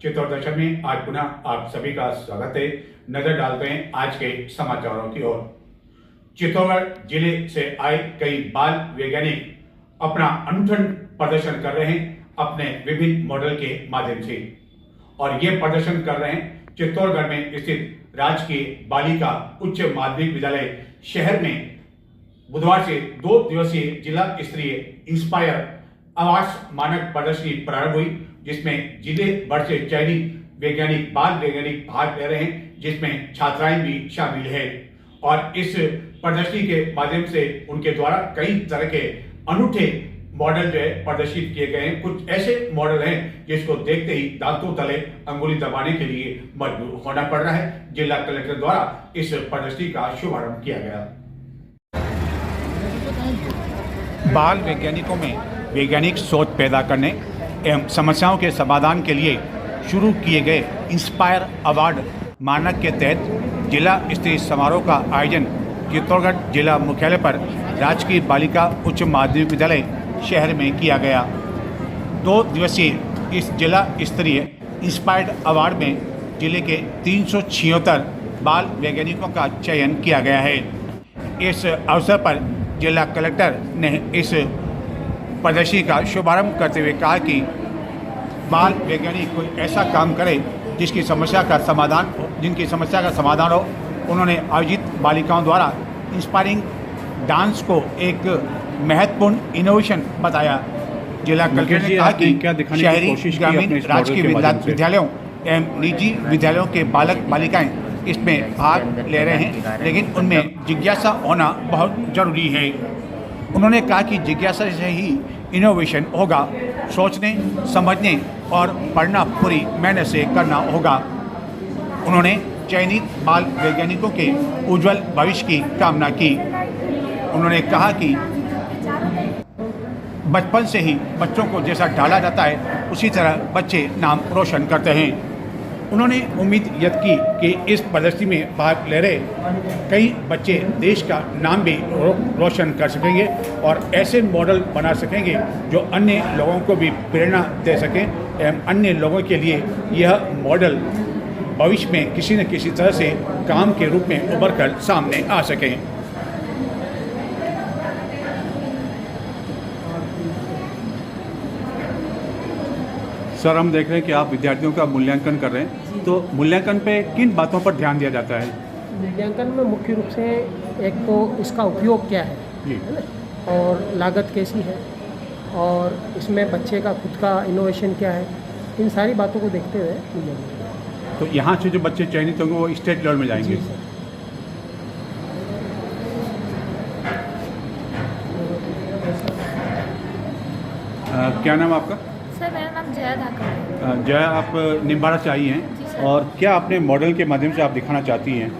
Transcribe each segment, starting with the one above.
चित्तौड़ दर्शन में आज पुनः आप सभी का स्वागत है। नजर डालते हैं आज के समाचारों की ओर। चित्तौड़गढ़ जिले से आए कई बाल वैज्ञानिक अपना अनूठा प्रदर्शन कर रहे हैं अपने विभिन्न मॉडल के माध्यम से, और ये प्रदर्शन कर रहे हैं चित्तौड़गढ़ में स्थित राजकीय बालिका उच्च माध्यमिक विद्यालय शहर में। बुधवार से 2 दिवसीय जिला स्तरीय इंस्पायर अवार्ड्स मानक प्रदर्शनी प्रारंभ हुई, जिसमें जिले भर से चयनित वैज्ञानिक बाल वैज्ञानिक भाग ले रहे हैं, जिसमें छात्राएं भी शामिल है। और इस प्रदर्शनी के माध्यम से उनके द्वारा कई तरह के अनूठे मॉडल जो है प्रदर्शित किए गए हैं। कुछ ऐसे मॉडल हैं जिसको देखते ही दांतों तले अंगुली दबाने के लिए मजबूर होना पड़ रहा है। जिला कलेक्टर द्वारा इस प्रदर्शनी का शुभारंभ किया गया। बाल वैज्ञानिकों में वैज्ञानिक सोच पैदा करने एवं समस्याओं के समाधान के लिए शुरू किए गए इंस्पायर अवार्ड मानक के तहत जिला स्तरीय समारोह का आयोजन चित्तौड़गढ़ जिला मुख्यालय पर राजकीय बालिका उच्च माध्यमिक विद्यालय शहर में किया गया। 2 दिवसीय इस जिला स्तरीय इंस्पायर्ड अवार्ड में जिले के 376 बाल वैज्ञानिकों का चयन किया गया है। इस अवसर पर जिला कलेक्टर ने इस प्रदर्शनी का शुभारंभ करते हुए कहा कि बाल वैज्ञानिक कोई ऐसा काम करे जिनकी समस्या का समाधान हो। उन्होंने आयोजित बालिकाओं द्वारा इंस्पायरिंग डांस को एक महत्वपूर्ण इनोवेशन बताया। जिला कलेक्टर ने कहा कि शहरी ग्रामीण राजकीय विद्यालयों एवं निजी विद्यालयों के बालक बालिकाएं इसमें भाग ले रहे हैं, लेकिन उनमें जिज्ञासा होना बहुत जरूरी है। उन्होंने कहा कि जिज्ञासा से ही इनोवेशन होगा। सोचने, समझने और पढ़ना पूरी मेहनत से करना होगा। उन्होंने चयनित बाल वैज्ञानिकों के उज्जवल भविष्य की कामना की। उन्होंने कहा कि बचपन से ही बच्चों को जैसा ढाला जाता है उसी तरह बच्चे नाम रोशन करते हैं। उन्होंने उम्मीद व्यक्त की कि इस प्रदर्शनी में भाग ले रहे कई बच्चे देश का नाम भी रोशन कर सकेंगे और ऐसे मॉडल बना सकेंगे जो अन्य लोगों को भी प्रेरणा दे सकें एवं अन्य लोगों के लिए यह मॉडल भविष्य में किसी न किसी तरह से काम के रूप में उभर कर सामने आ सकें। सर, हम देख रहे हैं कि आप विद्यार्थियों का मूल्यांकन कर रहे हैं, तो मूल्यांकन पे किन बातों पर ध्यान दिया जाता है? मूल्यांकन में मुख्य रूप से एक तो इसका उपयोग क्या है ना, और लागत कैसी है, और इसमें बच्चे का खुद का इनोवेशन क्या है, इन सारी बातों को देखते हुए मूल्यांकन। तो यहाँ से जो बच्चे चयनित होंगे वो स्टेट लेवल में जाएंगे? क्या नाम आपका? सर, मेरा नाम जया धाकड़ है। जया, आप निम्बाड़ा से आई हैं और क्या अपने मॉडल के माध्यम से आप दिखाना चाहती हैं?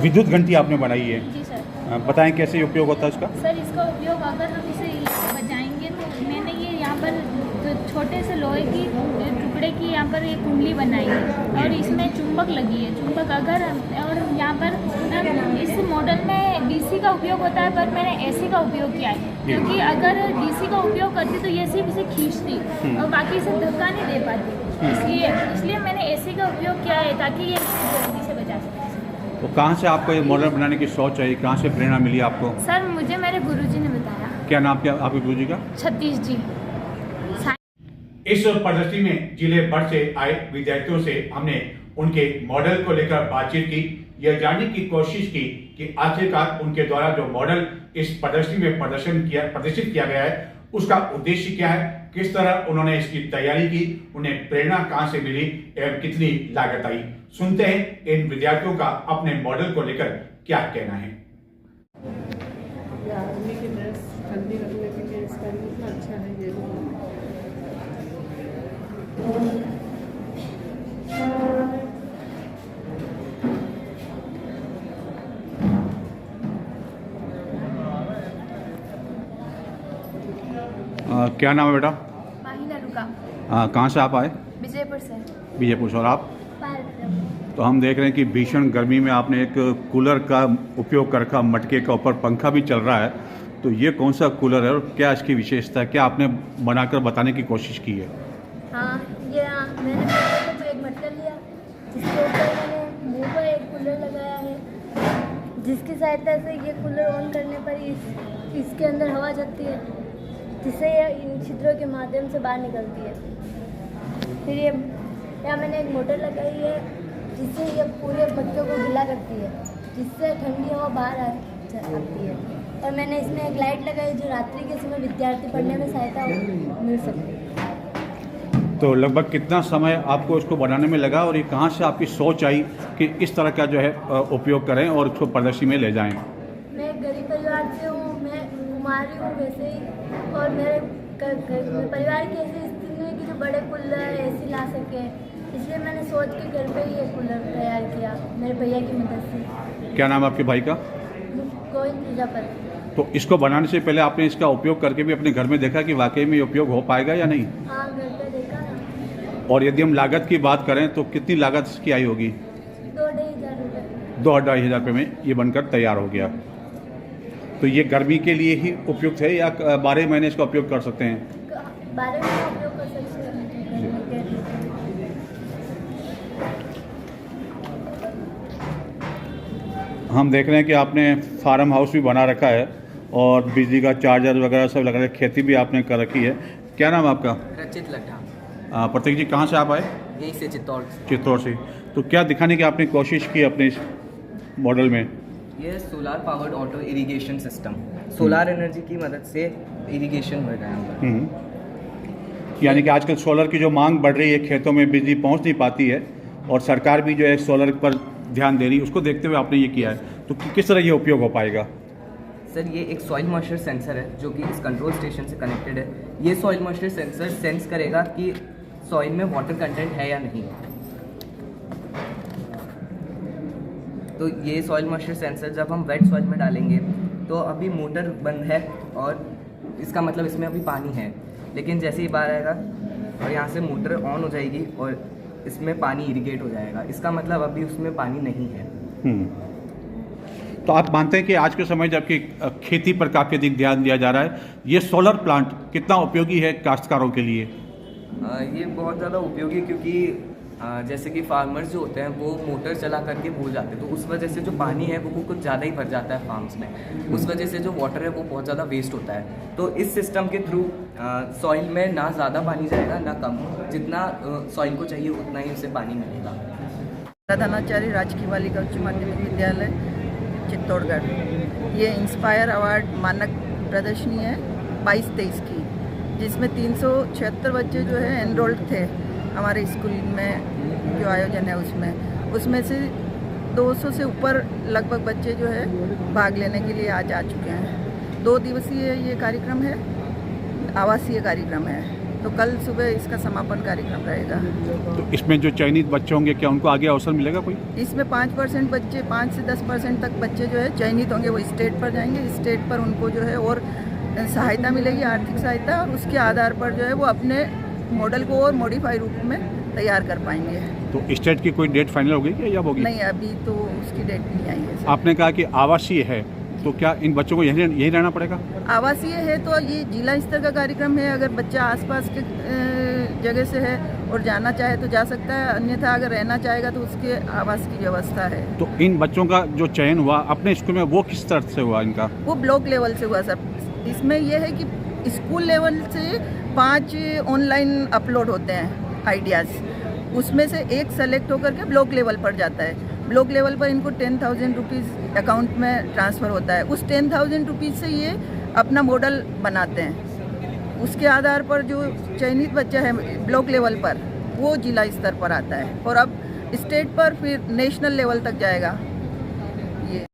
विद्युत घंटी आपने बनाई है। जी सर। बताएं कैसे उपयोग होता है इसका? सर, इसका उपयोग अगर हम इसे बजाएंगे तो मैंने ये यहाँ पर छोटे से लोहे की टुकड़े की यहाँ पर एक कुंडली बनाई है और इसमें चुंबक लगी है। चुंबक अगर और यहाँ पर इस मॉडल में डीसी का उपयोग होता है, पर मैंने एसी का उपयोग किया है, क्योंकि अगर डीसी का उपयोग करती तो ये सिर्फ इसे खींचती और बाकी इसे धक्का नहीं दे पाती। इसलिए मैंने एसी का उपयोग किया है ताकि ये जल्दी से बचा सके। तो कहाँ से आपको ये मॉडल बनाने की सोच आई, कहाँ से प्रेरणा मिली आपको? सर, मुझे मेरे गुरुजी ने बताया। क्या नाम क्या आपके गुरुजी का? छत्तीस जी। इस प्रदर्शनी में जिले भर से आए विद्यार्थियों से हमने उनके मॉडल को लेकर बातचीत की। यह जानने की कोशिश की कि आखिरकार उनके द्वारा जो मॉडल इस प्रदर्शनी में प्रदर्शित किया गया है उसका उद्देश्य क्या है, किस तरह उन्होंने इसकी तैयारी की, उन्हें प्रेरणा कहां से मिली एवं कितनी लागत आई। सुनते हैं इन विद्यार्थियों का अपने मॉडल को लेकर क्या कहना है। आर्मी की ड्रेस ठंडी रखने के लिए इसका कितना अच्छा है ये। क्या नाम है बेटा? माहिना रुका। कहाँ से आप आए? विजयपुर से। विजयपुर से। और आप? भारत। तो हम देख रहे हैं कि भीषण गर्मी में आपने एक कूलर का उपयोग कर रखा, मटके का ऊपर पंखा भी चल रहा है, तो ये कौन सा कूलर है और क्या इसकी विशेषता है, क्या आपने बनाकर बताने की कोशिश की है? हाँ, मैंने पहले तो एक मटका लिया, जिसके ऊपर मैंने मुंह पर एक कूलर लगाया है, जिसकी सहायता से ये कूलर ऑन करने पर इसके अंदर हवा जाती है, जिससे ये इन छिद्रों के माध्यम से बाहर निकलती है। फिर यहाँ मैंने एक मोटर लगाई है, जिससे ये पूरे पत्तों को गीला करती है, जिससे ठंडी हवा बाहर आती है। और मैंने इसमें एक लाइट लगाई जो रात्रि के समय विद्यार्थी पढ़ने में सहायता मिल सकती है। तो लगभग कितना समय आपको इसको बनाने में लगा और ये कहाँ से आपकी सोच आई कि इस तरह का जो है उपयोग करें और उसको प्रदर्शनी में ले जाएं? मैं गरीब परिवार से हूँ, मैं कुमारी हूँ वैसे ही, और मेरे परिवार की ऐसी स्थिति नहीं कि जो बड़े कूलर AC ला सके, इसलिए मैंने सोच के घर पे ही ये कूलर तैयार किया मेरे भैया की मदद से। क्या नाम है आपके भाई का? गोविंद प्रजापति। तो इसको बनाने से पहले आपने इसका उपयोग करके भी अपने घर में देखा कि वाकई में ये उपयोग हो पाएगा या नहीं? हाँ, घर पे देखा ना। और यदि हम लागत की बात करें तो कितनी लागत इसकी आई होगी? 2-2,500 रुपये। 2-2,500 रुपये में ये बनकर तैयार हो गया। तो ये गर्मी के लिए ही उपयुक्त है या 12 महीने इसका उपयोग कर सकते हैं? 12 महीने उपयोग कर सकते हैं। हम देख रहे हैं कि आपने फार्म हाउस भी बना रखा है और बिजली का चार्जर वगैरह सब लगा रहे, खेती भी आपने कर रखी है। क्या नाम है आपका? रचित लट्ठा। प्रतीक जी, कहाँ से आप आए? यहीं से चित्तौड़ से। तो क्या दिखाने की आपने कोशिश की अपने इस मॉडल में? ये solar powered auto irrigation system, solar energy की मदद से इरिगेशन हो रहा है। यानी कि आजकल सोलर की जो मांग बढ़ रही है, खेतों में बिजली पहुंच नहीं पाती है और सरकार भी जो है सोलर पर ध्यान दे रही है, उसको देखते हुए आपने ये किया है। तो किस तरह ये उपयोग हो पाएगा? सर, ये एक सॉइल मॉइस्चर सेंसर है जो कि इस कंट्रोल स्टेशन से कनेक्टेड है। ये सॉइल मॉइस्चर सेंसर सेंस करेगा कि सॉइल में वाटर कंटेंट है या नहीं। तो ये सॉइल मॉइस्चर सेंसर जब हम वेट सॉइल में डालेंगे तो अभी मोटर बंद है और इसका मतलब इसमें अभी पानी है, लेकिन जैसे ही बाहर आएगा और यहाँ से मोटर ऑन हो जाएगी और इसमें पानी इरिगेट हो जाएगा, इसका मतलब अभी उसमें पानी नहीं है। तो आप मानते हैं कि आज के समय जबकि खेती पर काफ़ी अधिक ध्यान दिया जा रहा है, ये सोलर प्लांट कितना उपयोगी है काश्तकारों के लिए? ये बहुत ज़्यादा उपयोगी, क्योंकि जैसे कि फार्मर्स जो होते हैं वो मोटर चला करके भूल जाते हैं, तो उस वजह से जो पानी है वो कुछ ज़्यादा ही भर जाता है फार्म्स में, उस वजह से जो वाटर है वो बहुत ज़्यादा वेस्ट होता है। तो इस सिस्टम के थ्रू सॉइल में ना ज़्यादा पानी जाएगा ना कम, जितना सॉइल को चाहिए उतना ही उसे पानी मिलेगा। प्रधानाचार्य राजकीय बालिका उच्च माध्यमिक विद्यालय चित्तौड़गढ़। ये इंस्पायर अवार्ड मानक प्रदर्शनी है 22-23 की, जिसमें 376 बच्चे जो है एनरोल्ड थे हमारे स्कूल में, जो आयोजन है उसमें से 200 से ऊपर लगभग बच्चे जो है भाग लेने के लिए आज आ चुके हैं। 2 दिवसीय ये कार्यक्रम है, आवासीय कार्यक्रम है, तो कल सुबह इसका समापन कार्यक्रम रहेगा। तो इसमें जो चयनित बच्चे होंगे क्या उनको आगे अवसर मिलेगा कोई? इसमें 5% बच्चे, 5 से 10% तक बच्चे जो है चयनित होंगे, वो स्टेट पर जाएंगे। स्टेट पर उनको जो है और सहायता मिलेगी, आर्थिक सहायता, और उसके आधार पर जो है वो अपने मॉडल को और मॉडिफाई रूप में तैयार कर पाएंगे। तो स्टेट की कोई डेट फाइनल हो गई क्या, जब होगी? नहीं, अभी तो उसकी डेट नहीं आई है। आपने कहा कि आवासीय है, तो क्या इन बच्चों को यहीं रहना पड़ेगा? आवासीय है तो ये जिला स्तर का कार्यक्रम है। अगर बच्चा आसपास के जगह से है और जाना चाहे तो जा सकता है, अन्यथा अगर रहना चाहेगा तो उसके आवास की व्यवस्था है। तो इन बच्चों का जो चयन हुआ अपने स्कूल में, वो किस तरह से हुआ इनका? वो ब्लॉक लेवल से हुआ सर। इसमें यह है कि स्कूल लेवल से 5 ऑनलाइन अपलोड होते हैं आइडियाज़, उसमें से एक सेलेक्ट होकर के ब्लॉक लेवल पर जाता है। ब्लॉक लेवल पर इनको 10,000 रुपीज़ अकाउंट में ट्रांसफ़र होता है। उस 10,000 रुपीज़ से ये अपना मॉडल बनाते हैं। उसके आधार पर जो चयनित बच्चा है ब्लॉक लेवल पर, वो जिला स्तर पर आता है और अब स्टेट पर फिर नेशनल लेवल तक जाएगा। ये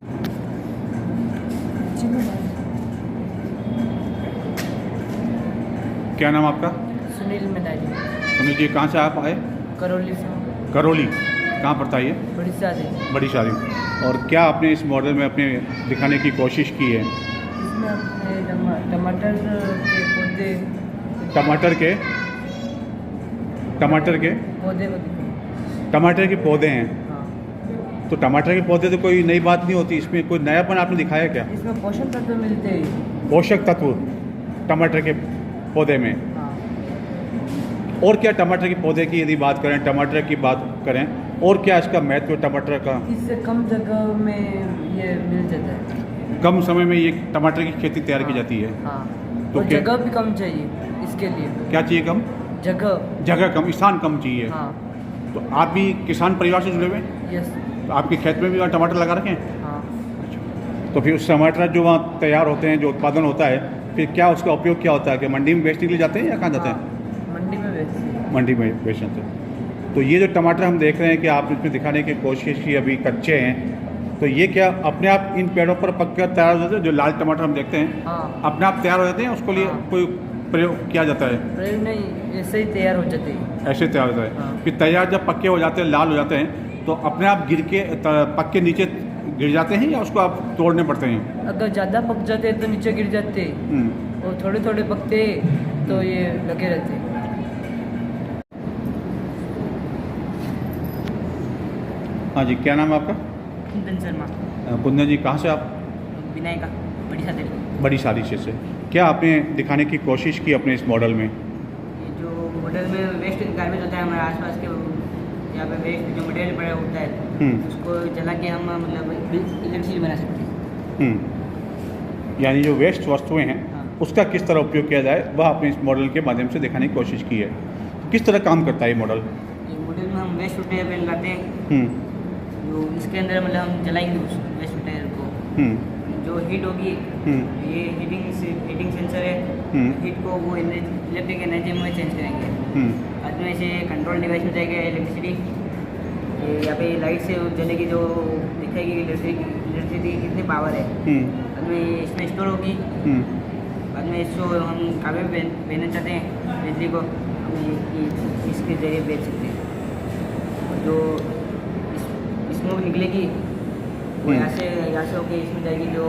क्या नाम आपका? सुनील मेदानी। सुनील जी, कहाँ से आप आए? करौली से। करौली कहाँ पड़ता है ये? बड़ी शादी। बड़ी शादी। और क्या आपने इस मॉडल में अपने दिखाने की कोशिश की है? इसमें अपने टमाटर के पौधे पौधे को दिखाए। टमाटर के पौधे हैं। हाँ। तो टमाटर के पौधे तो कोई नई बात नहीं होती, इसमें कोई नयापन आपने दिखाया क्या? इसमें पोषक तत्व मिलते हैं। पोषक तत्व टमाटर के पौधे में। हाँ। और क्या टमाटर के पौधे की यदि बात करें, टमाटर की बात करें, और क्या इसका महत्व टमाटर का? इससे कम जगह में ये मिल जाता है। कम समय में ये टमाटर की खेती तैयार की जाती है। हाँ, तो और क्या- जगह भी कम चाहिए इसके लिए। क्या चाहिए कम? जगह। कम, स्थान कम चाहिए। हाँ। तो आप भी किसान परिवार से जुड़े हुए हैं? यस। तो आपके खेत में भी वहाँ टमाटर लगा रखे हैं? हाँ। तो फिर उस टमाटर जो वहाँ तैयार होते हैं, जो उत्पादन होता है, फिर क्या उसका उपयोग क्या होता है? कि मंडी में बेचने के लिए जाते हैं या कहाँ जाते हैं? हाँ, मंडी में बेचते हैं। मंडी में बेच जाते हैं। तो ये जो टमाटर हम देख रहे हैं कि आप इसमें दिखाने की कोशिश की, अभी कच्चे हैं, तो ये क्या अपने आप इन पेड़ों पर पक कर तैयार हो जाते हैं? जो लाल टमाटर हम देखते हैं हाँ। अपने आप तैयार हो जाते हैं, उसके लिए हाँ। कोई प्रयोग किया जाता है? प्रयोग नहीं, ऐसे ही तैयार हो जाते हैं। ऐसे तैयार होता है। हाँ। फिर तैयार जब पक्के हो जाते हैं, लाल हो जाते हैं, तो अपने आप गिर के पक के नीचे गिर जाते हैं या उसको आप तोड़ने पड़ते हैं? अगर ज़्यादा पक जाते हैं तो नीचे गिर जाते हैं, और थोड़े थोड़े पकते हैं तो ये लगे रहते हैं। हाँ जी, क्या नाम है आपका? कुंदन शर्मा। कुंदन जी, कहाँ से आप? विनय का बड़ी सादरी। बड़ी सारी से क्या आपने दिखाने की कोशिश की अपने इस मॉडल में? ये जो मॉडल में वेस्ट गार्बेज होता है हमारे आसपास के, यहाँ पे वेस्ट जो मटेरियल पड़ा होता है उसको जला के हम मतलब इलेक्ट्रिसिटी बना सकते हैं। यानी जो वेस्ट वस्तुएं हैं हाँ। उसका किस तरह उपयोग किया जाए, वह आपने इस मॉडल के माध्यम से दिखाने की कोशिश की है। किस तरह काम करता है ये मॉडल? ये मॉडल में हम वेस्ट मटेरियल लाते हैं, जो इसके अंदर मतलब हम जलाएंगे उस वेस्ट मटेरियल को, जो हीट होगी ये हीटिंग सेंसर है, हीट को वो इलेक्ट्रिक एनर्जी में चेंज करेंगे। बाद में से कंट्रोल डिवाइस में जाएगा इलेक्ट्रिसिटी, यहाँ पे लाइट से जलेगी, जो दिखाएगी इलेक्ट्रिसिटी कितनी पावर है। बाद में इसमें स्टोर होगी। बाद में इसको हम कागज पे पहनना चाहते हैं बिजली को, हम इसके जरिए बेच सकते हैं। जो स्मोक निकलेगी वो यहाँ से होके इसमें जाएगी, जो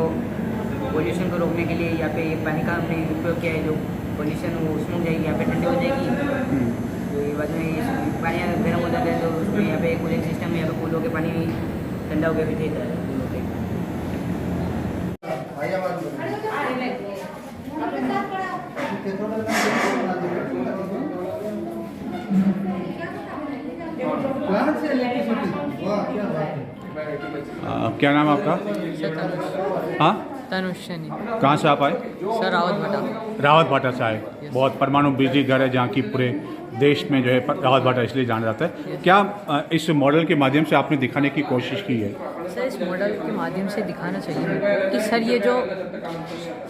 पोल्यूशन को रोकने के लिए। यहाँ पे पानी का हमने उपयोग किया है, जो पोल्यूशन वो उसमें जाएगी, यहाँ पे ठंडी हो जाएगी। तो ये बाद में पानी गर्म हो जाता है तो उसमें यहाँ पे कूलिंग सिस्टम है, यहाँ पे कूल होकर पानी ठंडा होकर भी देता है। क्या नाम है आपका? हाँ, तनुष सैनी। कहाँ से आप आए? सर रावत भाटा। रावत भाटा से आए। बहुत परमाणु बिजली घर है जहाँ की पूरे देश में जो है रावत भाटा इसलिए जाना जाता है। क्या इस मॉडल के माध्यम से आपने दिखाने की कोशिश की है? सर इस मॉडल के माध्यम से दिखाना चाहिए कि सर ये जो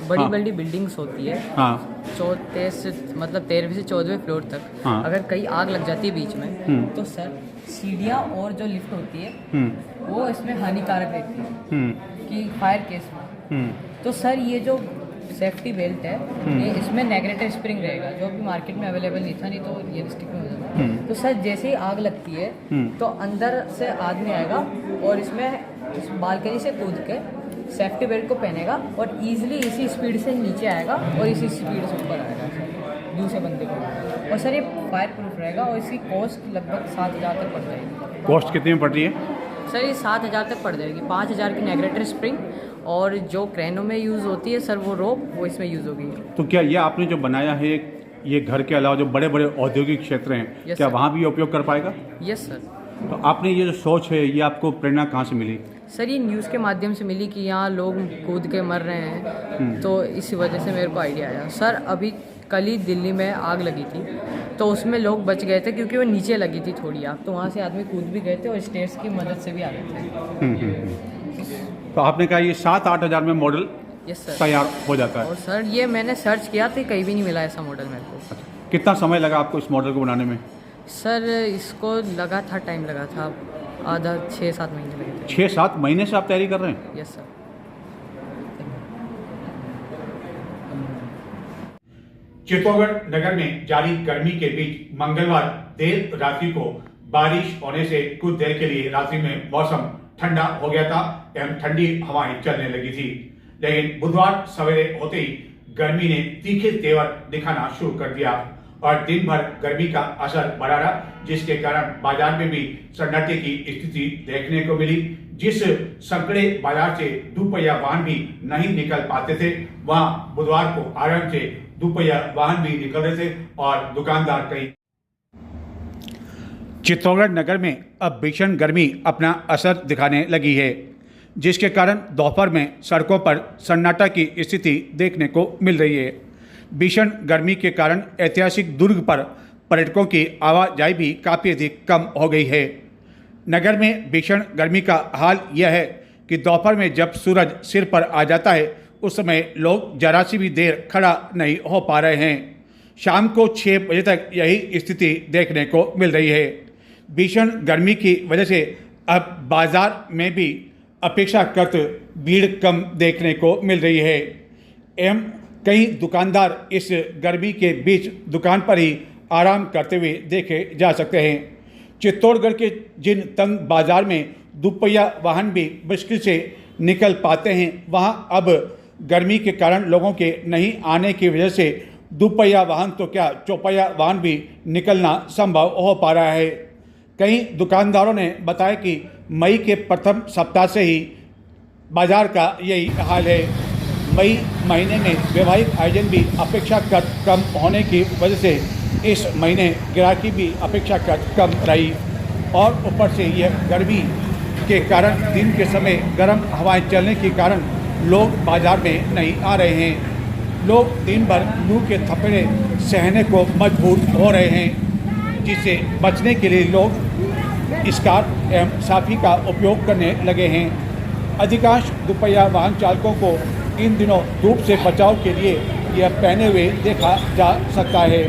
बड़ी बड़ी बिल्डिंग्स होती है, हाँ, 13वीं से 14वें फ्लोर तक, हाँ। अगर कहीं आग लग जाती है बीच में, तो सर सीढ़ियाँ और जो लिफ्ट होती है वो इसमें हानिकारक रहती है कि फायर केस में। तो सर ये जो सेफ्टी बेल्ट है, ये इसमें नेगेटिव स्प्रिंग रहेगा, जो भी मार्केट में अवेलेबल नहीं था, नहीं तो रियलिस्टिक में हो जाता। तो सर जैसे ही आग लगती है तो अंदर से आदमी आएगा और इसमें इस बालकनी से कूद के सेफ्टी बेल्ट को पहनेगा और ईजिली इसी स्पीड से नीचे आएगा और इसी स्पीड से ऊपर आएगा दूसरे बंदे को। और सर ये फायर प्रूफ रहेगा और इसकी कॉस्ट लगभग 7,000 तक पड़ जाएगी। कॉस्ट कितनी में पड़ रही है? सर ये 7,000 तक पड़ जाएगी। 5,000 की नेगेटिव स्प्रिंग, और जो क्रेनों में यूज़ होती है सर वो रोप, वो इसमें यूज़ होगी। तो क्या ये आपने जो बनाया है, ये घर के अलावा जो बड़े बड़े औद्योगिक क्षेत्र हैं, Yes, क्या sir. वहाँ भी उपयोग कर पाएगा? Yes sir. तो आपने ये जो सोच है, ये आपको प्रेरणा कहाँ से मिली? सर ये न्यूज़ के माध्यम से मिली कि यहाँ लोग कूद के मर रहे हैं, तो इसी वजह से मेरे को आइडिया आया। सर अभी कल ही दिल्ली में आग लगी थी, तो उसमें लोग बच गए थे क्योंकि वो नीचे लगी थी थोड़ी आग, तो वहाँ से आदमी कूद भी गए थे और स्टेयर्स की मदद से भी आ गए थे। तो आपने कहा ये 7-8 हज़ार में मॉडल यस सर। तैयार हो जाता है। और सर ये मैंने सर्च किया तो कहीं भी नहीं मिला ऐसा मॉडल मेरे को। कितना समय लगा आपको इस मॉडल को बनाने में? सर इसको लगा था, टाइम लगा था, आधा 6-7 महीने लगे थे। 6-7 महीने से आप तैयारी कर रहे हैं? Yes sir. चित्तौड़गढ़ नगर में जारी गर्मी के बीच मंगलवार देर रात्रि को बारिश होने से कुछ देर के लिए रात्रि में मौसम ठंडा हो गया था एवं ठंडी हवाएं चलने लगी थी, लेकिन बुधवार सवेरे होते ही गर्मी ने तीखे तेवर दिखाना शुरू कर दिया और दिन भर गर्मी का असर बढ़ा रहा, जिसके कारण बाजार में भी सन्नाटे की स्थिति देखने को मिली। जिस संकड़े बाजार से दुपहिया वाहन भी नहीं निकल पाते थे, वहां बुधवार को आराम से दुपहिया वाहन भी निकल रहे थे और दुकानदार कई चित्तौड़गढ़ नगर में अब भीषण गर्मी अपना असर दिखाने लगी है, जिसके कारण दोपहर में सड़कों पर सन्नाटा की स्थिति देखने को मिल रही है। भीषण गर्मी के कारण ऐतिहासिक दुर्ग पर पर्यटकों की आवाजाही भी काफ़ी अधिक कम हो गई है। नगर में भीषण गर्मी का हाल यह है कि दोपहर में जब सूरज सिर पर आ जाता है उस समय लोग जरा सी भी देर खड़ा नहीं हो पा रहे हैं। शाम को 6 बजे तक यही स्थिति देखने को मिल रही है। भीषण गर्मी की वजह से अब बाजार में भी अपेक्षाकृत भीड़ कम देखने को मिल रही है एवं कई दुकानदार इस गर्मी के बीच दुकान पर ही आराम करते हुए देखे जा सकते हैं। चित्तौड़गढ़ के जिन तंग बाजार में दुपहिया वाहन भी मुश्किल से निकल पाते हैं, वहां अब गर्मी के कारण लोगों के नहीं आने की वजह से दुपहिया वाहन तो क्या चौपहिया वाहन भी निकलना संभव हो पा रहा है। कई दुकानदारों ने बताया कि मई के प्रथम सप्ताह से ही बाजार का यही हाल है। मई महीने में वैवाहिक आयोजन भी अपेक्षाकृत कम होने की वजह से इस महीने ग्राहकी भी अपेक्षाकृत कम रही और ऊपर से यह गर्मी के कारण दिन के समय गर्म हवाएं चलने के कारण लोग बाजार में नहीं आ रहे हैं। लोग दिन भर लू के थपेड़े सहने को मजबूर हो रहे हैं, जिससे बचने के लिए लोग स्कार्फ एवं साफी का उपयोग करने लगे हैं। अधिकांश दुपहिया वाहन चालकों को इन दिनों धूप से बचाव के लिए यह पहने हुए देखा जा सकता है।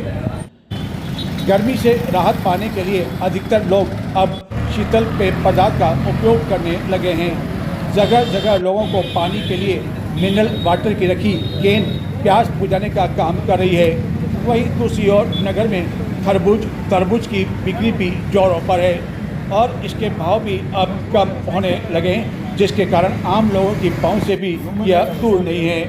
गर्मी से राहत पाने के लिए अधिकतर लोग अब शीतल पेय पदार्थ का उपयोग करने लगे हैं। जगह जगह लोगों को पानी के लिए मिनरल वाटर की रखी केन प्यास बुझाने का काम कर रही है। वहीं दूसरी ओर नगर में खरबूज तरबूज की बिक्री भी जोरों पर है और इसके भाव भी अब कम होने लगे, जिसके कारण आम लोगों की पहुंच से भी यह दूर नहीं है।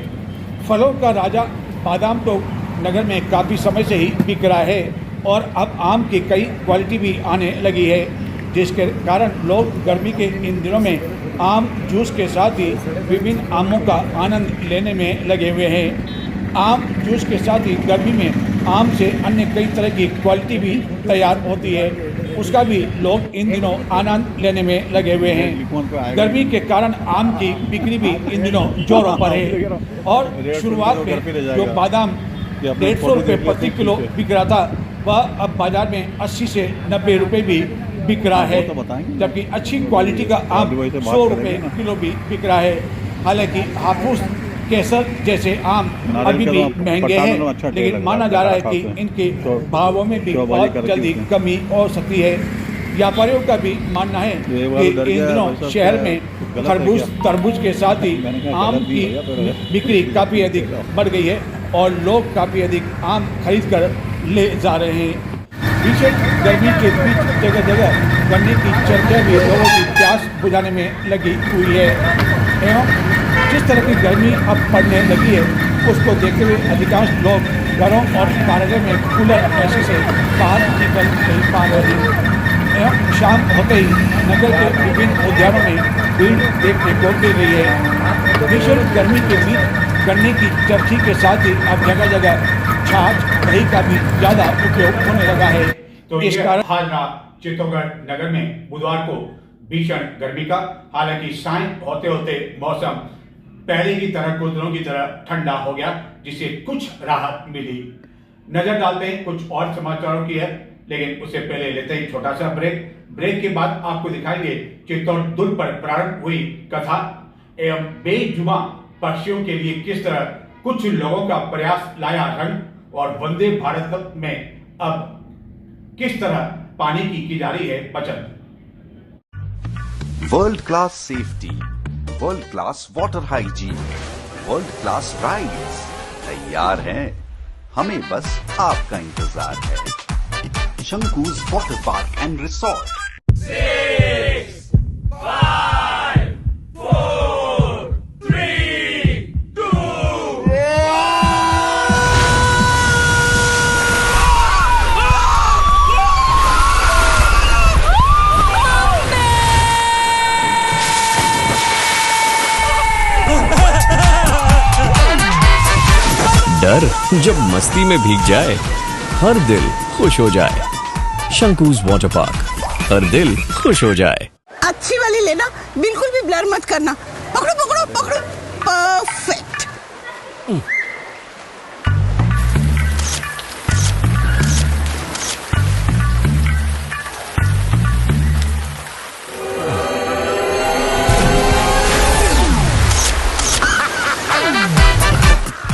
फलों का राजा बादाम तो नगर में काफ़ी समय से ही बिक रहा है और अब आम की कई क्वालिटी भी आने लगी है, जिसके कारण लोग गर्मी के इन दिनों में आम जूस के साथ ही विभिन्न आमों का आनंद लेने में लगे हुए हैं। आम जूस के साथ ही गर्मी में आम से अन्य कई तरह की क्वालिटी भी तैयार होती है, उसका भी लोग इन दिनों आनंद लेने में लगे हुए हैं। गर्मी के कारण आम की बिक्री भी इन दिनों जोरों पर है और शुरुआत में जो बादाम 150 रुपये प्रति किलो बिक रहा था वह अब बाजार में 80 से 90 रुपये भी बिक रहा है, जबकि अच्छी क्वालिटी का आम 100 रुपये किलो भी बिक रहा है। हालांकि हाफूस केसर जैसे आम अभी भी महंगे हैं, लेकिन माना जा रहा है कि इनके भावों में भी बहुत जल्दी कमी हो सकती है। व्यापारियों का भी मानना है कि इन दिनों शहर में खरबूज तरबूज के साथ ही आम की बिक्री काफ़ी अधिक बढ़ गई है और लोग काफ़ी अधिक आम खरीद कर ले जा रहे हैं। भीषण गर्मी के बीच जगह जगह गन्ने की चर्चा भी लोगों की प्यास बुझाने में लगी हुई है एवं जिस तरह की गर्मी अब पड़ने लगी है उसको देखते हुए अधिकांश लोग घरों और कार्यालय में कूलर एसी से बाहर निकल नहीं पा रहे हैं एवं शाम होते ही नगर के विभिन्न उद्यानों में भीड़ देखने को मिल रही है। भीषण गर्मी के बीच गन्ने की चरखी के साथ ही अब जगह जगह छाछ दही का भी ज़्यादा उपयोग होने लगा है। तो इस कारण हाल रहा चित्तौड़गढ़ नगर में बुधवार को भीषण गर्मी का। हालांकि साय होते होते मौसम पहले की तरह कुछ दिनों की तरह ठंडा हो गया, जिससे कुछ राहत मिली। नजर डालते हैं कुछ और समाचारों की है, लेकिन उससे पहले लेते हैं छोटा सा ब्रेक के बाद आपको दिखाएंगे चित्तौड़ दुर्ग पर प्रारंभ हुई कथा एवं बेजुबां पक्षियों के लिए किस तरह कुछ लोगों का प्रयास लाया रंग और वंदे भारत में अब किस तरह पानी की जा रही है बचत। World class safety, world class water hygiene, world class rides तैयार हैं, हमें बस आपका इंतजार है। Shankus water park and resort. 6, 5, 4, 3, 2 डर जब मस्ती में भीग जाए, हर दिल खुश हो जाए। Shankus water park. हर दिल खुश हो जाए। अच्छी वाली लेना, बिल्कुल भी ब्लर मत करना। पकड़ो पकड़ो पकड़ो, परफेक्ट।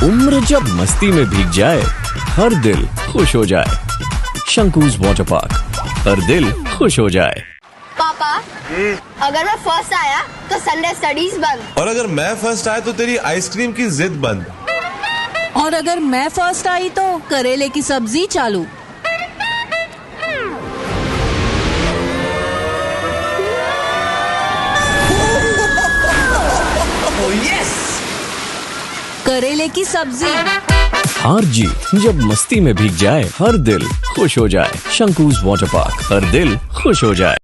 उम्र जब मस्ती में भीग जाए, हर दिल खुश हो जाए। शंकूज वाटर पार्क, हर दिल खुश हो जाए। पापा, अगर मैं फर्स्ट आया तो संडे स्टडीज बंद। और अगर मैं फर्स्ट आया तो तेरी आइसक्रीम की जिद बंद। और अगर मैं फर्स्ट आई तो करेले की सब्जी चालू। करेले की सब्जी। हार जीत जब मस्ती में भीग जाए, हर दिल खुश हो जाए। शंकूज वाटर पार्क, हर दिल खुश हो जाए।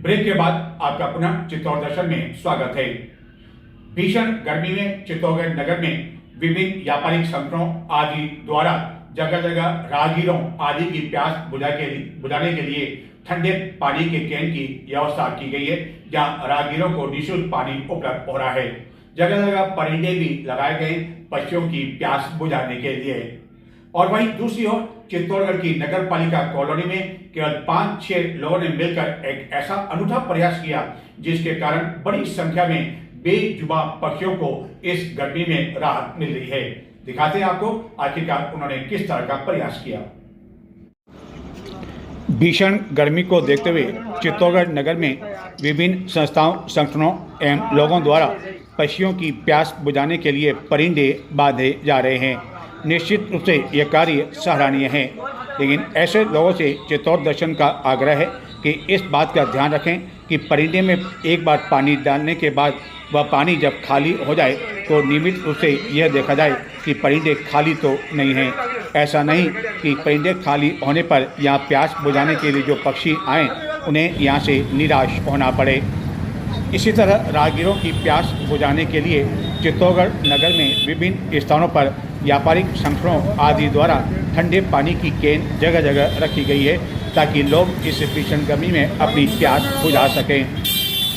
ब्रेक के बाद आपका पुनः चित्तौड़ दर्शन में स्वागत है। भीषण गर्मी में चित्तौड़गढ़ नगर में विभिन्न व्यापारिक संगठनों आदि द्वारा जगह जगह राहगीरों आदि की प्यास बुझाने के लिए ठंडे पानी के कैन की व्यवस्था की गई है, जहां राहगीरों को निःशुल्क पानी उपलब्ध हो रहा है। जगह जगह परिंदे भी लगाए गए पक्षियों की प्यास बुझाने के लिए। और वहीं दूसरी ओर चित्तौड़गढ़ की नगर पालिका कॉलोनी में केवल 5-6 लोगों ने मिलकर एक ऐसा अनूठा प्रयास किया जिसके कारण बड़ी संख्या में बेजुबान पक्षियों को इस गर्मी में राहत मिल रही है। दिखाते हैं आपको आखिरकार उन्होंने किस तरह का प्रयास किया। भीषण गर्मी को देखते हुए चित्तौड़गढ़ नगर में विभिन्न संस्थाओं, संगठनों एवं लोगों द्वारा पक्षियों की प्यास बुझाने के लिए परिंदे बांधे जा रहे हैं। निश्चित रूप से यह कार्य सराहनीय है, लेकिन ऐसे लोगों से चित्तौड़ दर्शन का आग्रह है कि इस बात का ध्यान रखें कि परिंदे में एक बार पानी डालने के बाद वह पानी जब खाली हो जाए तो नियमित रूप से यह देखा जाए कि परिंदे खाली तो नहीं हैं। ऐसा नहीं कि परिंदे खाली होने पर यहाँ प्यास बुझाने के लिए जो पक्षी आएँ उन्हें यहाँ से निराश होना पड़े। इसी तरह राहगीरों की प्यास बुझाने के लिए चित्तौड़गढ़ नगर में विभिन्न स्थानों पर व्यापारिक संगठनों आदि द्वारा ठंडे पानी की कैन जगह जगह रखी गई है ताकि लोग इस भीषण गर्मी में अपनी प्यास बुझा सकें।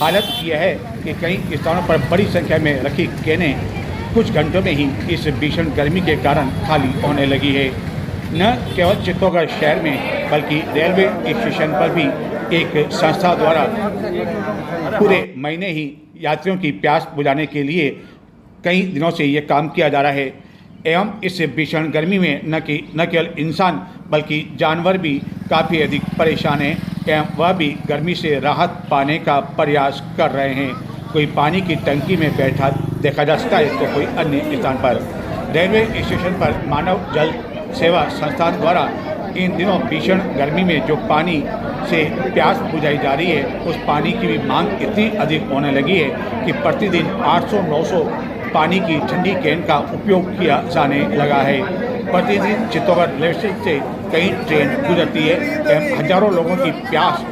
हालत यह है कि कई स्थानों पर बड़ी संख्या में रखी कैनें कुछ घंटों में ही इस भीषण गर्मी के कारण खाली होने लगी है। न केवल चित्तौड़गढ़ शहर में बल्कि रेलवे स्टेशन पर भी एक संस्था द्वारा पूरे महीने ही यात्रियों की प्यास बुझाने के लिए कई दिनों से ये काम किया जा रहा है एवं इस भीषण गर्मी में न केवल इंसान बल्कि जानवर भी काफ़ी अधिक परेशान हैं एवं वह भी गर्मी से राहत पाने का प्रयास कर रहे हैं। कोई पानी की टंकी में बैठा देखा जा सकता है तो कोई अन्य स्थान पर। रेलवे स्टेशन पर मानव जल सेवा संस्थान द्वारा इन दिनों भीषण गर्मी में जो पानी से प्यास बुझाई जा रही है उस पानी की भी मांग इतनी अधिक होने लगी है कि प्रतिदिन 800-900 पानी की ठंडी कैन का उपयोग किया जाने लगा है। प्रतिदिन चित्तौड़गढ़ रेलवे स्टेशन से कई ट्रेन गुजरती है एवं हजारों लोगों की प्यास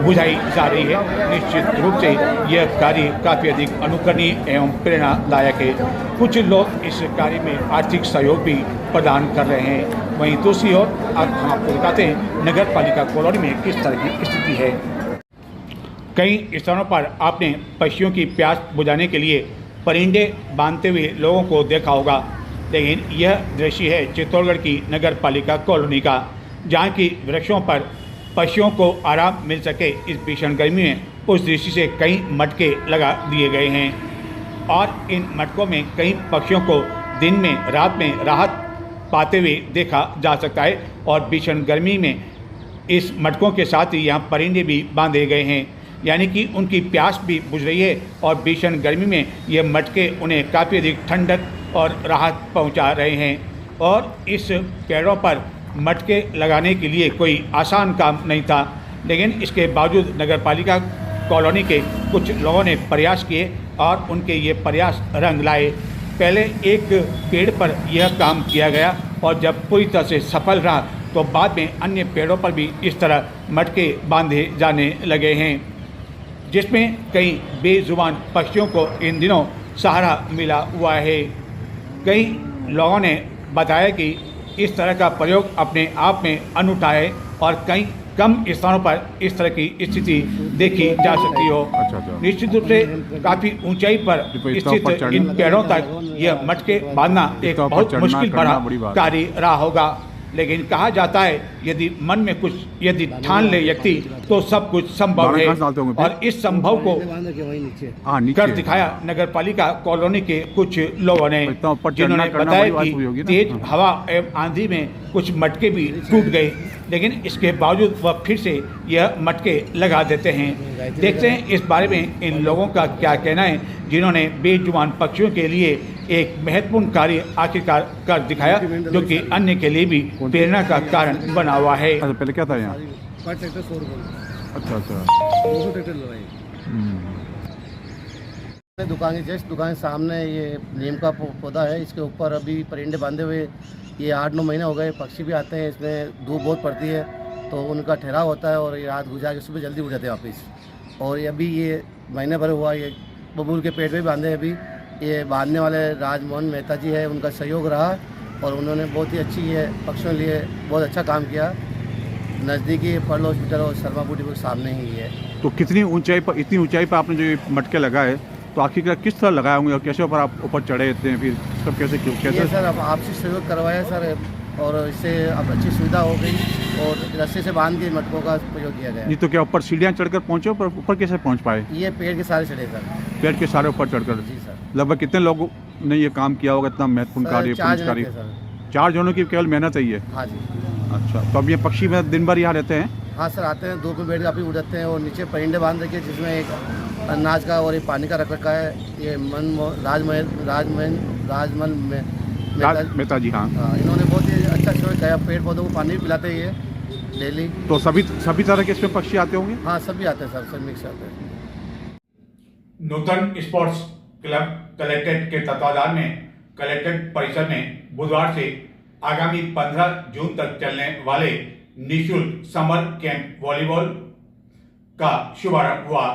बुझाई जा रही है। निश्चित रूप से यह कार्य काफ़ी अधिक अनुकरणीय एवं प्रेरणादायक है। कुछ लोग इस कार्य में आर्थिक सहयोग भी प्रदान कर रहे हैं। वहीं दूसरी ओर अब हम आपको दिखाते हैं नगर पालिका कॉलोनी में किस तरह की स्थिति है। कई स्थानों पर आपने पक्षियों की प्यास बुझाने के लिए परिंदे बांधते हुए लोगों को देखा होगा, लेकिन यह दृश्य है चित्तौड़गढ़ की नगर पालिका कॉलोनी का, जहाँ की वृक्षों पर पक्षियों को आराम मिल सके इस भीषण गर्मी में। उस दृष्टि से कई मटके लगा दिए गए हैं और इन मटकों में कई पक्षियों को दिन में रात में राहत पाते हुए देखा जा सकता है और भीषण गर्मी में इस मटकों के साथ ही यहाँ परिंदे भी बांधे गए हैं, यानी कि उनकी प्यास भी बुझ रही है और भीषण गर्मी में ये मटके उन्हें काफ़ी अधिक ठंडक और राहत पहुँचा रहे हैं। और इस पेड़ों पर मटके लगाने के लिए कोई आसान काम नहीं था, लेकिन इसके बावजूद नगरपालिका कॉलोनी के कुछ लोगों ने प्रयास किए और उनके ये प्रयास रंग लाए। पहले एक पेड़ पर यह काम किया गया और जब पूरी तरह से सफल रहा तो बाद में अन्य पेड़ों पर भी इस तरह मटके बांधे जाने लगे हैं, जिसमें कई बेजुबान पक्षियों को इन दिनों सहारा मिला हुआ है। कई लोगों ने बताया कि इस तरह का प्रयोग अपने आप में अनूठा है और कई कम स्थानों पर इस तरह की स्थिति देखी जा सकती हो। निश्चित रूप से काफ़ी ऊंचाई पर स्थित इन पेड़ों तक यह मटके बांधना एक बहुत मुश्किल भरा कार्य रहा होगा, लेकिन कहा जाता है यदि ठान ले व्यक्ति तो सब कुछ संभव है और इस संभव को कर दिखाया नगरपालिका कॉलोनी के कुछ लोगों ने, जिन्होंने बताया कि तेज हवा एवं आंधी में कुछ मटके भी टूट गए, लेकिन इसके बावजूद वह फिर से यह मटके लगा देते हैं। देखते हैं इस बारे में इन लोगों का क्या कहना है, जिन्होंने बेजुबान पक्षियों के लिए एक महत्वपूर्ण कार्य आखिरकार कर दिखाया, जो कि अन्य के लिए भी प्रेरणा का कारण बना हुआ है। अच्छा, पहले क्या था यहाँ? अच्छा दुकान के सामने ये नीम का पौधा है, इसके ऊपर अभी परिंदे बांधे हुए ये 8-9 महीने हो गए। पक्षी भी आते हैं, इसमें धूप बहुत पड़ती है तो उनका ठहराव होता है और ये रात गुजार के सुबह जल्दी उठ जाते हैं वापस। और अभी ये महीने भर हुआ ये बबूल के पेड़ पे बांधे हैं। अभी ये बांधने वाले राजमोहन मेहता जी है, उनका सहयोग रहा और उन्होंने बहुत ही अच्छी ये पक्षियों के लिए बहुत अच्छा काम किया। नज़दीकी पर्ल हॉस्पिटल और शर्मा बूटी के सामने ही है। तो कितनी ऊंचाई पर, इतनी ऊंचाई पर आपने जो ये मटके लगाए तो आखिरकार किस तरह लगाए होंगे और कैसे ऊपर आप ऊपर चढ़े रहते हैं, फिर सब कैसे? सर अब आपसे सहयोग करवाया सर, और इससे अब अच्छी सुविधा हो गई और रस्से से बांध के मटकों का प्रयोग किया गया। नहीं तो क्या ऊपर सीढ़ियाँ चढ़कर पहुँचे, ऊपर कैसे पहुँच पाए? ये पेड़ के सारे चढ़े सर। पेड़ के सारे ऊपर चढ़कर? जी सर। लगभग कितने लोगों ने ये काम किया होगा, इतना महत्वपूर्ण कार्य? 4 जनों की केवल मेहनत है ये? हाँ जी। अच्छा, तो अब ये पक्षी में दिन भर यहाँ रहते हैं? हाँ सर, आते हैं, धूप में बैठ के काफ़ी उड़ जाते हैं और नीचे परिंदे बांध रखे जिसमें एक अनाज का और एक पानी का रख रखा है। ये राजमहल मेहता जी, हाँ, इन्होंने बहुत ही अच्छा सहयोग किया। पेड़ पौधों को पानी भी पिलाते हैं ये डेली। तो सभी तरह के इसमें पक्षी आते होंगे? हाँ, सभी आते हैं सर, सब मिक्स आते हैं। नूतन स्पोर्ट्स क्लब कलेक्ट्रेट के तत्वाधान में कलेक्ट्रेट परिसर में बुधवार से आगामी 15 जून तक चलने वाले निःशुल्क समर कैंप वॉलीबॉल का शुभारंभ हुआ।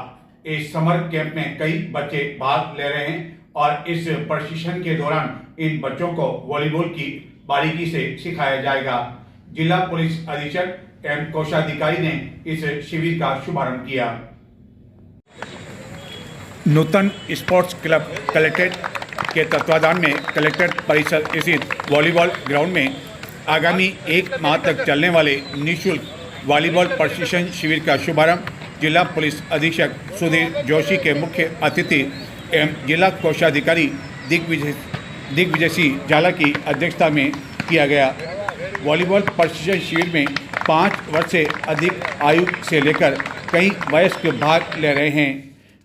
इस समर कैंप में कई बच्चे भाग ले रहे हैं और इस प्रशिक्षण के दौरान इन बच्चों को वॉलीबॉल की बारीकी से सिखाया जाएगा। जिला पुलिस अधीक्षक एवं कोषाधिकारी ने इस शिविर का शुभारंभ किया। नूतन स्पोर्ट्स क्लब कलेक्ट्रेट के तत्वाधान में कलेक्ट्रेट परिसर स्थित वॉलीबॉल ग्राउंड में आगामी 1 माह तक चलने वाले निःशुल्क वॉलीबॉल प्रशिक्षण शिविर का शुभारंभ जिला पुलिस अधीक्षक सुधीर जोशी के मुख्य अतिथि एवं जिला कोषाधिकारी दिग्विजय सिंह झाला की अध्यक्षता में किया गया। वॉलीबॉल प्रशिक्षण शिविर में 5 वर्ष से अधिक आयु से लेकर कई वयस्क भाग ले रहे हैं,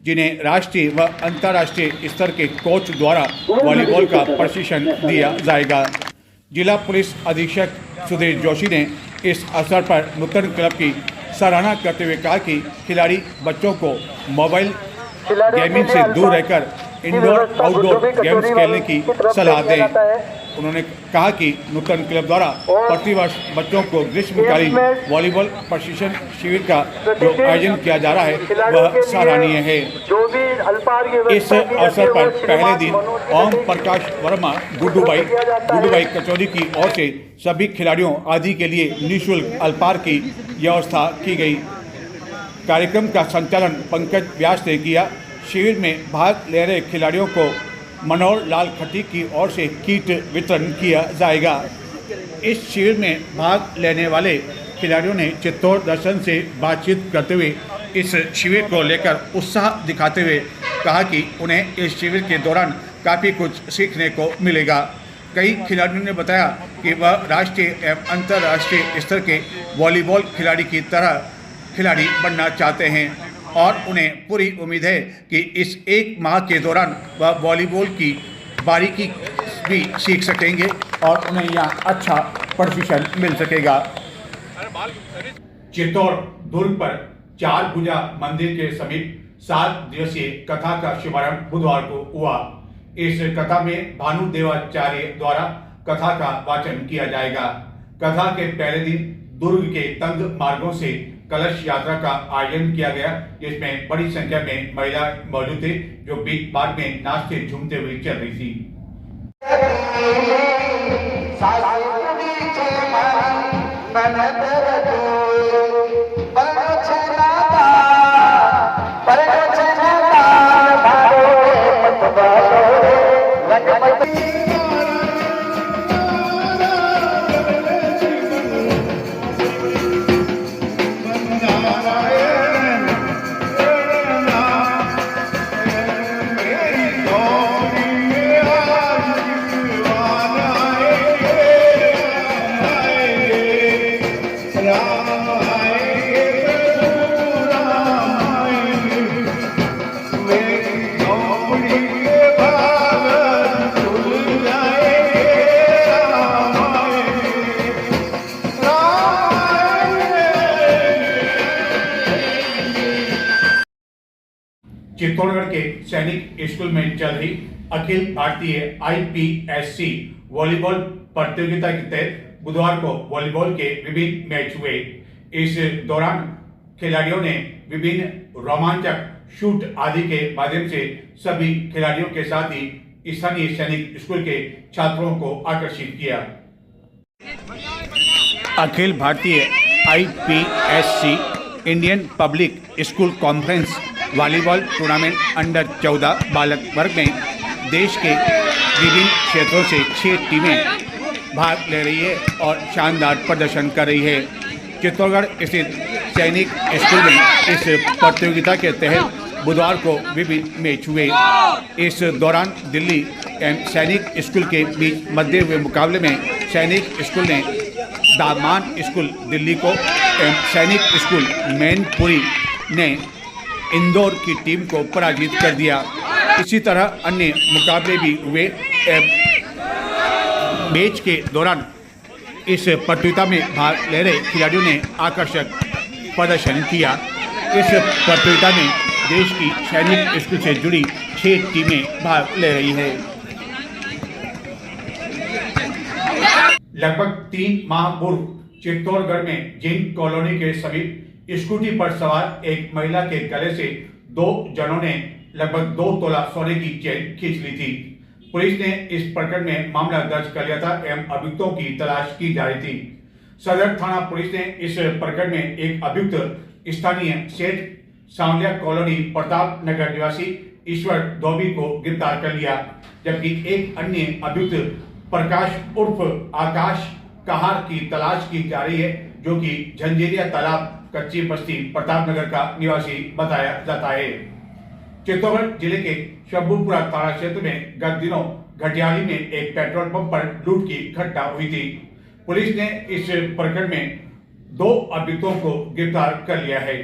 जिन्हें राष्ट्रीय व अंतर्राष्ट्रीय स्तर के कोच द्वारा वॉलीबॉल का प्रशिक्षण दिया जाएगा। जिला पुलिस अधीक्षक सुधीर जोशी ने इस अवसर पर नूतन क्लब की सराहना करते हुए कहा कि खिलाड़ी बच्चों को मोबाइल गेमिंग से दूर रहकर इंडोर आउटडोर गेम्स खेलने की सलाह दें। उन्होंने कहा कि नूतन क्लब द्वारा प्रतिवर्ष बच्चों को ग्रीष्मकालीन वॉलीबॉल प्रशिक्षण शिविर का जो आयोजन किया जा रहा है वह सराहनीय है। इस अवसर पर पहले दिन ओम प्रकाश वर्मा गुड्डूबाई कचौरी की ओर से सभी खिलाड़ियों आदि के लिए निःशुल्क अल्पाहार की व्यवस्था की गई। कार्यक्रम का संचालन पंकज व्यास ने किया। शिविर में भाग ले रहे खिलाड़ियों को मनोहर लाल खट्टी की ओर से किट वितरण किया जाएगा। इस शिविर में भाग लेने वाले खिलाड़ियों ने चित्तौड़ दर्शन से बातचीत करते हुए इस शिविर को लेकर उत्साह दिखाते हुए कहा कि उन्हें इस शिविर के दौरान काफ़ी कुछ सीखने को मिलेगा। कई खिलाड़ियों ने बताया कि वह राष्ट्रीय एवं अंतर्राष्ट्रीय स्तर के वॉलीबॉल खिलाड़ी की तरह खिलाड़ी बनना चाहते हैं और उन्हें पूरी उम्मीद है कि इस 1 माह के दौरान वह वॉलीबॉल की बारीकी भी सीख सकेंगे और उन्हें यहाँ अच्छा प्रशिक्षण मिल सकेगा। चित्तौड़ दुर्ग पर 4 भुजा मंदिर के समीप 7 दिवसीय कथा का शुभारंभ बुधवार को हुआ। इस कथा में भानु देवाचार्य द्वारा कथा का वाचन किया जाएगा। कथा के पहले दिन दुर्ग के तंग मार्गों से कलश यात्रा का आयोजन किया गया, जिसमें बड़ी संख्या में महिला मौजूद थे जो बीच बार में नाचते झूमते हुए चल रही थी। चित्तौड़गढ़ के सैनिक स्कूल में चल रही अखिल भारतीय IPSC वॉलीबॉल प्रतियोगिता के तहत बुधवार को वॉलीबॉल के विभिन्न मैच हुए। इस दौरान खिलाड़ियों ने विभिन्न रोमांचक शूट आदि के माध्यम से सभी खिलाड़ियों के साथ ही स्थानीय सैनिक स्कूल के छात्रों को आकर्षित किया। Akhil Bharatiya IPSC Indian public school conference volleyball tournament under 14 बालक वर्ग में देश के विभिन्न क्षेत्रों से 6 टीमें भाग ले रही है और शानदार प्रदर्शन कर रही है। चित्तौड़गढ़ स्थित सैनिक स्कूल में इस प्रतियोगिता के तहत बुधवार को विभिन्न मैच हुए। इस दौरान दिल्ली एवं सैनिक स्कूल के बीच मध्य हुए मुकाबले में सैनिक स्कूल ने दामान स्कूल दिल्ली को एवं सैनिक स्कूल मैनपुरी ने इंदौर की टीम को पराजित कर दिया। इसी तरह अन्य मुकाबले भी हुए। मैच के दौरान इस प्रतियोगिता में भाग ले रहे खिलाड़ियों ने आकर्षक प्रदर्शन किया। इस प्रतियोगिता में देश की सैनिक स्कूल से जुड़ी 6 टीमें भाग ले रही है। लगभग 3 माह पूर्व चित्तौड़गढ़ में जिन कॉलोनी के समीप स्कूटी पर सवार एक महिला के गले से 2 जनों ने लगभग 2 तोला सोने की चेन खींच ली थी। पुलिस ने इस प्रकरण में मामला दर्ज कर लिया था एवं अभियुक्तों की तलाश की जा रही थी। सदर थाना पुलिस ने इस प्रकरण में एक अभियुक्त स्थानीय सेठ सांवलिया कॉलोनी प्रताप नगर निवासी ईश्वर धोबी को गिरफ्तार कर लिया, जबकि एक अन्य अभियुक्त प्रकाश उर्फ आकाश कहार की तलाश की जा रही है, जो कि झंझेरिया तालाब कच्ची बस्ती प्रताप नगर का निवासी बताया जाता है। चित्तौड़गढ़ जिले के शंभूपुरा थाना क्षेत्र में गत दिनों घटियाली में एक पेट्रोल पंप पर लूट की घटना हुई थी। पुलिस ने इस प्रकरण में 2 अभियुक्तों को गिरफ्तार कर लिया है।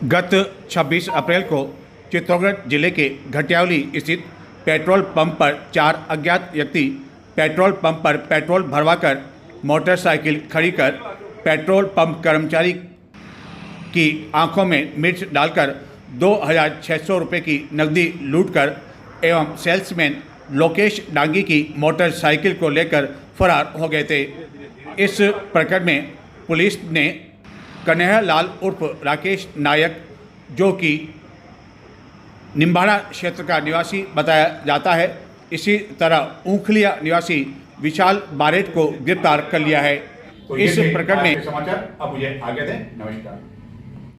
गत 26 अप्रैल को चित्तौड़गढ़ जिले के घटियाली स्थित पेट्रोल पंप पर 4 अज्ञात व्यक्ति पेट्रोल पंप पर पेट्रोल भरवाकर मोटरसाइकिल खड़ी कर पेट्रोल पंप कर्मचारी की आंखों में मिर्च डालकर 2,600 रुपये की नकदी लूटकर एवं सेल्समैन लोकेश डांगी की मोटरसाइकिल को लेकर फरार हो गए थे। इस प्रकरण में पुलिस ने कन्हैया लाल उर्फ राकेश नायक, जो कि निम्बाड़ा क्षेत्र का निवासी बताया जाता है, इसी तरह ऊखलिया निवासी विशाल बारेट को गिरफ्तार कर लिया है। तो इस प्रकरण में समाचार अब मुझे आगे दें। नमस्कार।